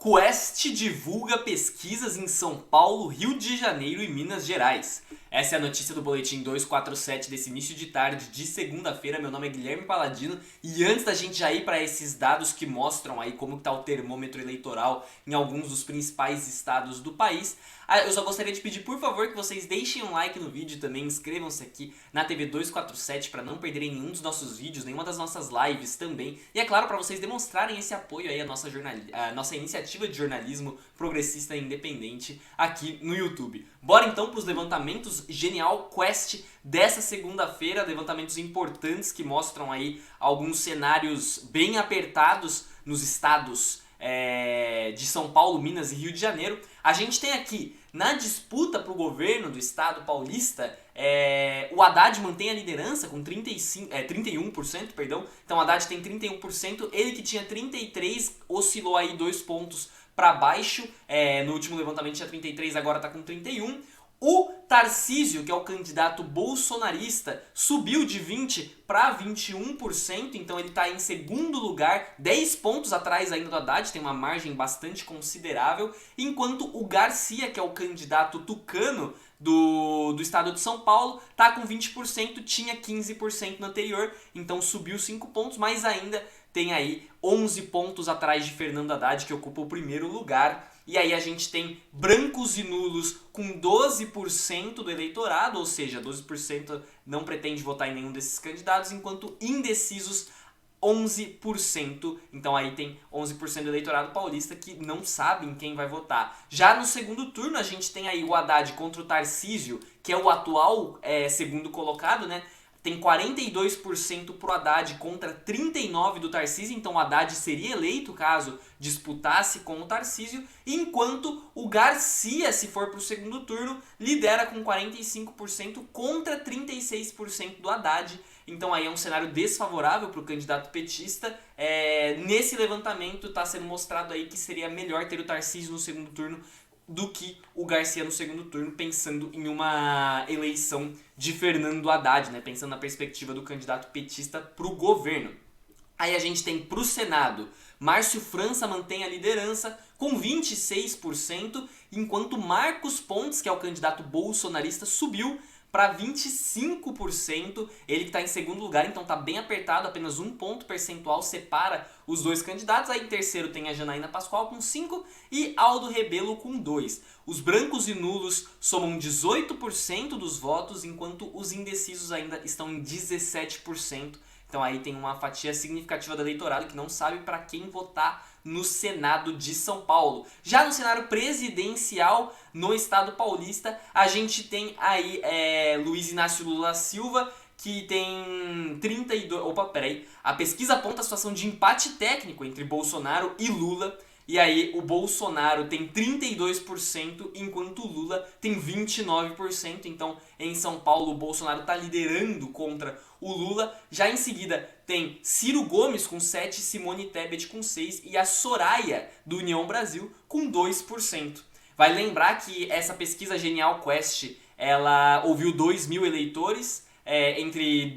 Quest divulga pesquisas em São Paulo, Rio de Janeiro e Minas Gerais. Essa é a notícia do Boletim 247 desse início de tarde de segunda-feira. Meu nome é Guilherme Paladino e antes da gente já ir para esses dados que mostram aí como está o termômetro eleitoral em alguns dos principais estados do país, eu só gostaria de pedir, por favor, que vocês deixem um like no vídeo e também inscrevam-se aqui na TV 247 para não perderem nenhum dos nossos vídeos, nenhuma das nossas lives também. E é claro, para vocês demonstrarem esse apoio aí à nossa iniciativa de jornalismo progressista e independente aqui no YouTube. Bora então para os levantamentos Genial Quest dessa segunda-feira, levantamentos importantes que mostram aí alguns cenários bem apertados nos estados de São Paulo, Minas e Rio de Janeiro. A gente tem aqui, na disputa para o governo do estado paulista, o Haddad mantém a liderança com 31%, perdão. Então o Haddad tem 31%, ele que tinha 33%, oscilou aí 2 pontos para baixo, no último levantamento tinha 33%, agora está com 31%. O Tarcísio, que é o candidato bolsonarista, subiu de 20% para 21%, então ele está em segundo lugar, 10 pontos atrás ainda do Haddad, tem uma margem bastante considerável, enquanto o Garcia, que é o candidato tucano do estado de São Paulo, está com 20%, tinha 15% no anterior, então subiu 5 pontos, mas ainda tem aí 11 pontos atrás de Fernando Haddad, que ocupa o primeiro lugar. E aí a gente tem brancos e nulos com 12% do eleitorado, ou seja, 12% não pretende votar em nenhum desses candidatos, enquanto indecisos 11%. Então aí tem 11% do eleitorado paulista que não sabe em quem vai votar. Já no segundo turno a gente tem aí o Haddad contra o Tarcísio, que é o atual segundo colocado, né? Tem 42% pro Haddad contra 39% do Tarcísio, então o Haddad seria eleito caso disputasse com o Tarcísio, enquanto o Garcia, se for pro segundo turno, lidera com 45% contra 36% do Haddad. Então aí é um cenário desfavorável para o candidato petista. Nesse levantamento está sendo mostrado aí que seria melhor ter o Tarcísio no segundo turno do que o Garcia no segundo turno, pensando em uma eleição de Fernando Haddad, né? Pensando na perspectiva do candidato petista para o governo. Aí a gente tem para o Senado, Márcio França mantém a liderança com 26%, enquanto Marcos Pontes, que é o candidato bolsonarista, subiu para 25%, ele que está em segundo lugar, então está bem apertado, apenas 1 ponto percentual separa os dois candidatos. Aí em terceiro tem a Janaína Pascoal com 5% e Aldo Rebelo com 2%. Os brancos e nulos somam 18% dos votos, enquanto os indecisos ainda estão em 17%. Então aí tem uma fatia significativa do eleitorado que não sabe para quem votar no Senado de São Paulo. Já no cenário presidencial, no estado paulista, a gente tem aí Luiz Inácio Lula Silva, que tem 32%. A pesquisa aponta a situação de empate técnico entre Bolsonaro e Lula. E aí o Bolsonaro tem 32%, enquanto o Lula tem 29%. Então, em São Paulo, o Bolsonaro está liderando contra o Lula. Já em seguida tem Ciro Gomes com 7%, Simone Tebet com 6% e a Soraya, do União Brasil, com 2%. Vai lembrar que essa pesquisa Genial Quest, ela ouviu 2.000 eleitores entre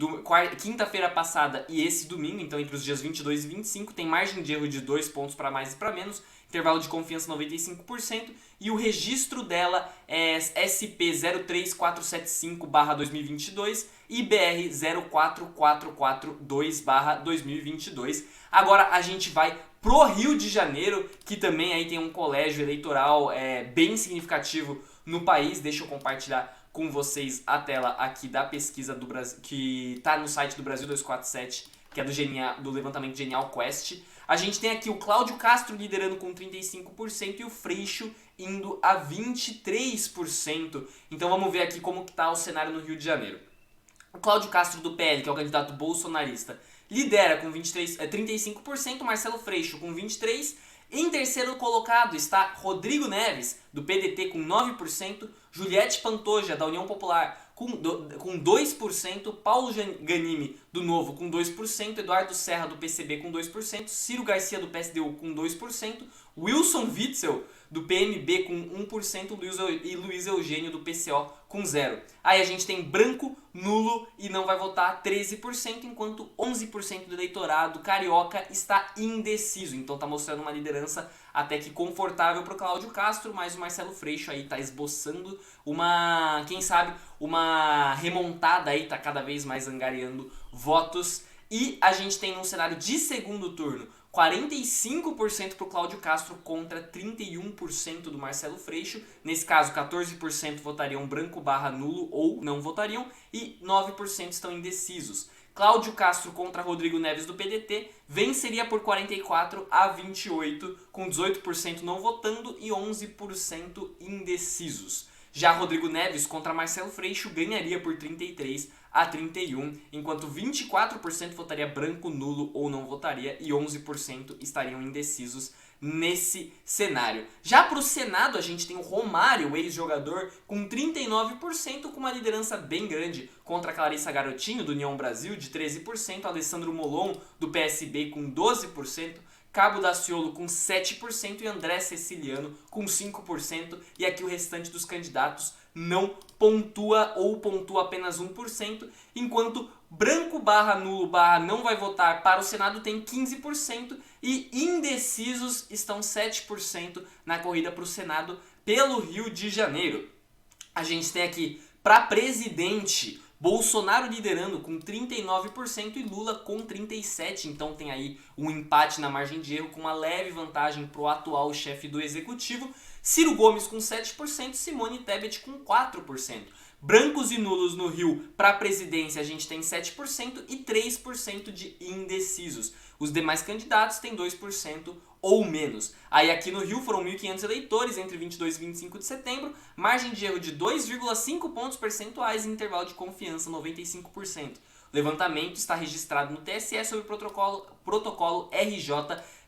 quinta-feira passada e esse domingo, então entre os dias 22 e 25, tem margem de erro de 2 pontos para mais e para menos, intervalo de confiança 95%, e o registro dela é SP 03475/2022 e BR 04442/2022. Agora a gente vai pro Rio de Janeiro, que também aí tem um colégio eleitoral bem significativo no país. Deixa eu compartilhar com vocês a tela aqui da pesquisa do Brasil, que está no site do Brasil 247, que é do levantamento Genial Quest. A gente tem aqui o Cláudio Castro liderando com 35% e o Freixo indo a 23%. Então vamos ver aqui como está o cenário no Rio de Janeiro. O Cláudio Castro do PL, que é o candidato bolsonarista, lidera com 35%, Marcelo Freixo com 23%. Em terceiro colocado está Rodrigo Neves, do PDT, com 9%, Juliette Pantoja, da União Popular, com 2%, Paulo Ganimi, do Novo com 2%, Eduardo Serra do PCB com 2%, Ciro Garcia do PSDU com 2%, Wilson Witzel do PMB com 1% e Luiz Eugênio do PCO com 0%. Aí a gente tem branco, nulo e não vai votar 13%, enquanto 11% do eleitorado carioca está indeciso. Então está mostrando uma liderança até que confortável para o Cláudio Castro, mas o Marcelo Freixo aí está esboçando uma, quem sabe, uma remontada aí, está cada vez mais angariando votos. E a gente tem um cenário de segundo turno 45% para o Cláudio Castro contra 31% do Marcelo Freixo. Nesse caso, 14% votariam branco / nulo ou não votariam e 9% estão indecisos. Cláudio Castro contra Rodrigo Neves do PDT venceria por 44-28, com 18% não votando e 11% indecisos. Já Rodrigo Neves contra Marcelo Freixo ganharia por 33-31, enquanto 24% votaria branco, nulo ou não votaria e 11% estariam indecisos nesse cenário. Já para o Senado a gente tem o Romário, ex-jogador, com 39%, com uma liderança bem grande contra a Clarissa Garotinho do União Brasil de 13%, Alessandro Molon do PSB com 12%, Cabo Daciolo com 7% e André Ceciliano com 5%, e aqui o restante dos candidatos não pontua ou pontua apenas 1%, enquanto branco / nulo / não vai votar para o Senado tem 15% e indecisos estão 7% na corrida para o Senado pelo Rio de Janeiro. A gente tem aqui para presidente Bolsonaro liderando com 39% e Lula com 37%, então tem aí um empate na margem de erro com uma leve vantagem para o atual chefe do executivo. Ciro Gomes com 7%, Simone Tebet com 4%. Brancos e nulos no Rio para a presidência a gente tem 7% e 3% de indecisos. Os demais candidatos têm 2% ou menos. Aí aqui no Rio foram 1.500 eleitores entre 22 e 25 de setembro, margem de erro de 2,5 pontos percentuais e intervalo de confiança 95%. O levantamento está registrado no TSE sob o protocolo RJ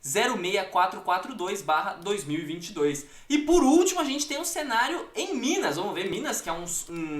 06442/2022. E por último a gente tem um cenário em Minas. Vamos ver Minas, que é um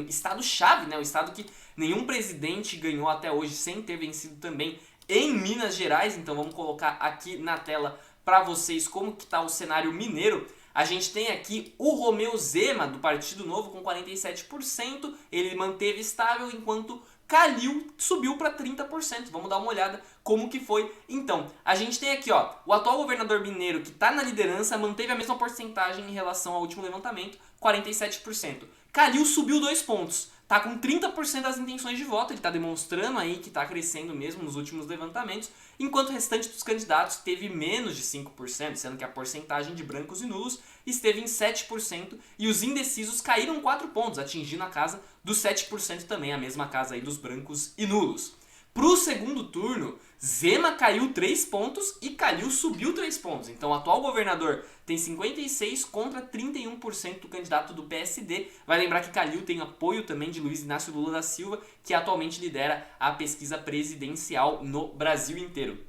estado-chave, né? Um estado que nenhum presidente ganhou até hoje sem ter vencido também em Minas Gerais. Então vamos colocar aqui na tela para vocês como que está o cenário mineiro. A gente tem aqui o Romeu Zema do Partido Novo com 47%, ele manteve estável, enquanto Calil subiu para 30%. Vamos dar uma olhada como que foi. Então, a gente tem aqui, ó, o atual governador mineiro que está na liderança manteve a mesma porcentagem em relação ao último levantamento, 47%. Calil subiu 2 pontos. Tá com 30% das intenções de voto, ele está demonstrando aí que está crescendo mesmo nos últimos levantamentos, enquanto o restante dos candidatos teve menos de 5%, sendo que a porcentagem de brancos e nulos esteve em 7%, e os indecisos caíram 4 pontos, atingindo a casa dos 7% também, a mesma casa aí dos brancos e nulos. Para o segundo turno, Zema caiu 3 pontos e Calil subiu 3 pontos. Então o atual governador tem 56% contra 31% do candidato do PSD. Vai lembrar que Calil tem apoio também de Luiz Inácio Lula da Silva, que atualmente lidera a pesquisa presidencial no Brasil inteiro.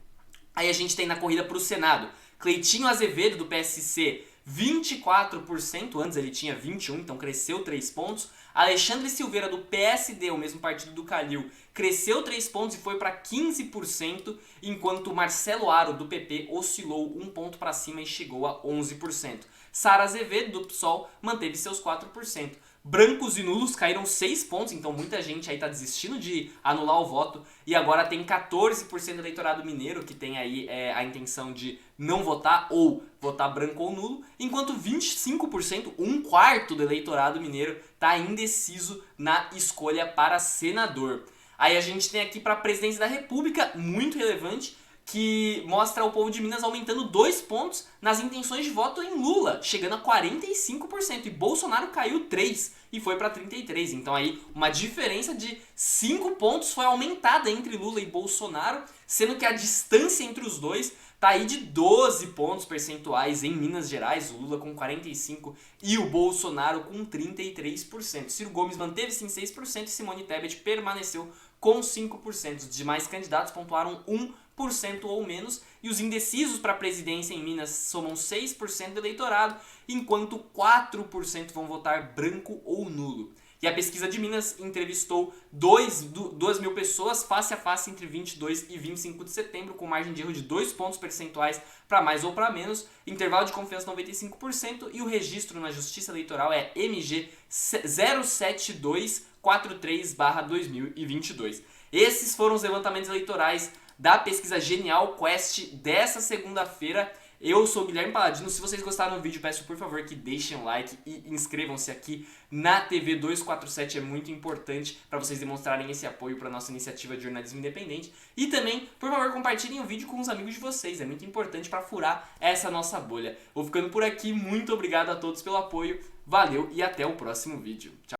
Aí a gente tem na corrida para o Senado, Cleitinho Azevedo do PSC, 24%, antes ele tinha 21%, então cresceu 3 pontos. Alexandre Silveira do PSD, o mesmo partido do Calil, cresceu 3 pontos e foi para 15%, enquanto Marcelo Aro do PP oscilou 1 ponto para cima e chegou a 11%. Sara Azevedo do PSOL manteve seus 4%. Brancos e nulos caíram 6 pontos, então muita gente aí está desistindo de anular o voto, e agora tem 14% do eleitorado mineiro que tem aí a intenção de não votar ou votar branco ou nulo, enquanto 25%, 1/4 do eleitorado mineiro, está indeciso na escolha para senador. Aí a gente tem aqui para a presidência da República, muito relevante, que mostra o povo de Minas aumentando 2 pontos nas intenções de voto em Lula, chegando a 45%, e Bolsonaro caiu 3 e foi para 33%. Então aí uma diferença de 5 pontos foi aumentada entre Lula e Bolsonaro, sendo que a distância entre os dois tá aí de 12 pontos percentuais em Minas Gerais, o Lula com 45% e o Bolsonaro com 33%. Ciro Gomes manteve-se em 6% e Simone Tebet permaneceu com 5%. Os demais candidatos pontuaram 1% ou menos, e os indecisos para a presidência em Minas somam 6% do eleitorado, enquanto 4% vão votar branco ou nulo. E a pesquisa de Minas entrevistou 2.000 pessoas face a face entre 22 e 25 de setembro, com margem de erro de 2 pontos percentuais para mais ou para menos, intervalo de confiança 95% e o registro na Justiça Eleitoral é MG 07243/2022. Esses foram os levantamentos eleitorais da pesquisa Genial Quest dessa segunda-feira. Eu sou o Guilherme Paladino. Se vocês gostaram do vídeo, peço por favor que deixem um like e inscrevam-se aqui na TV 247. É muito importante para vocês demonstrarem esse apoio para a nossa iniciativa de jornalismo independente. E também, por favor, compartilhem o vídeo com os amigos de vocês. É muito importante para furar essa nossa bolha. Vou ficando por aqui. Muito obrigado a todos pelo apoio. Valeu e até o próximo vídeo. Tchau.